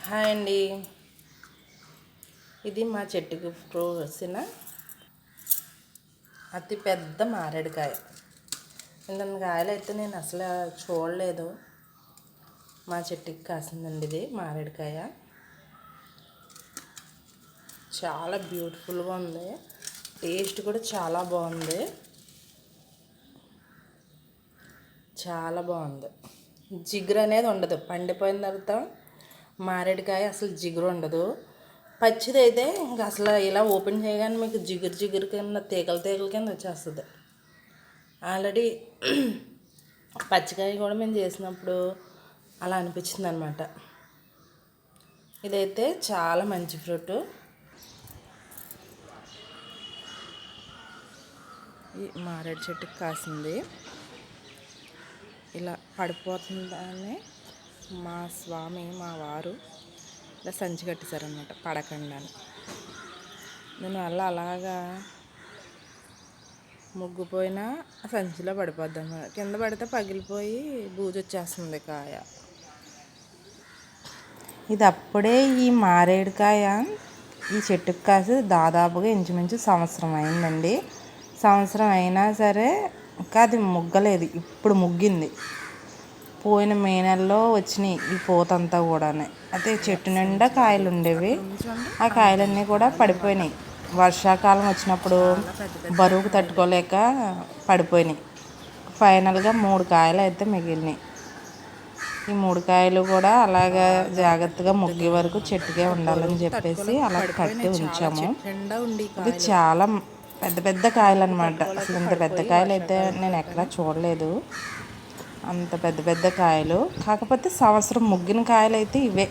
Hi అండి. ఇది మా చెట్టుకి పూసిన అతి పెద్ద మారేడుకాయ. ఇంత కాయలు అయితే నేను అసలు చూడలేదు. మా చెట్టుకి కాసిందండి ఇది మారేడుకాయ. చాలా బ్యూటిఫుల్గా ఉంది. టేస్ట్ కూడా చాలా బాగుంది. చాలా బాగుంది. జిగురు అనేది ఉండదు. పండిపోయిన తర్వాత మారేడుకాయ అసలు జిగురు ఉండదు. పచ్చిది అయితే ఇంకా అసలు ఇలా ఓపెన్ చేయగానే మీకు జిగురు కింద తీగల కింద వచ్చేస్తుంది. ఆల్రెడీ పచ్చికాయ కూడా మేము చేసినప్పుడు అలా అనిపించింది అనమాట. ఇదైతే చాలా మంచి ఫ్రూట్. ఈ మారేడు చెట్టుకి కాసింది. ఇలా పడిపోతుందని మా స్వామి మా వారు ఇలా సంచి కట్టేశారనమాట, పడకుండా. నేను అలాగా ముగ్గుపోయినా సంచిలో పడిపోద్ది అనమాట. కింద పడితే పగిలిపోయి బూజు వచ్చేస్తుంది కాయ. ఇది అప్పుడే ఈ మారేడుకాయ ఈ చెట్టుకు కాసి దాదాపుగా ఇంచుమించు సంవత్సరం అయిందండి. సంవత్సరం అయినా సరే ఇంకా అది ముగ్గలేదు. ఇప్పుడు ముగ్గింది. పోయిన మే నెలలో వచ్చినాయి ఈ పూతంతా కూడా. అయితే చెట్టు నిండా కాయలు ఉండేవి. ఆ కాయలన్నీ కూడా పడిపోయినాయి. వర్షాకాలం వచ్చినప్పుడు బరువుకు తట్టుకోలేక పడిపోయినాయి. ఫైనల్గా 3 కాయలు అయితే మిగిలినాయి. ఈ 3 కాయలు కూడా అలాగా జాగ్రత్తగా ముగ్గే వరకు చెట్టుకే ఉండాలని చెప్పేసి అలా కట్టి ఉంచాము. ఇది చాలా పెద్ద పెద్ద కాయలు అనమాట. అసలు ఇంత పెద్ద కాయలు అయితే నేను ఎక్కడా చూడలేదు. అంత పెద్ద పెద్ద కాయలు. కాకపోతే సంవత్సరం ముగ్గిన కాయలు అయితే ఇవే.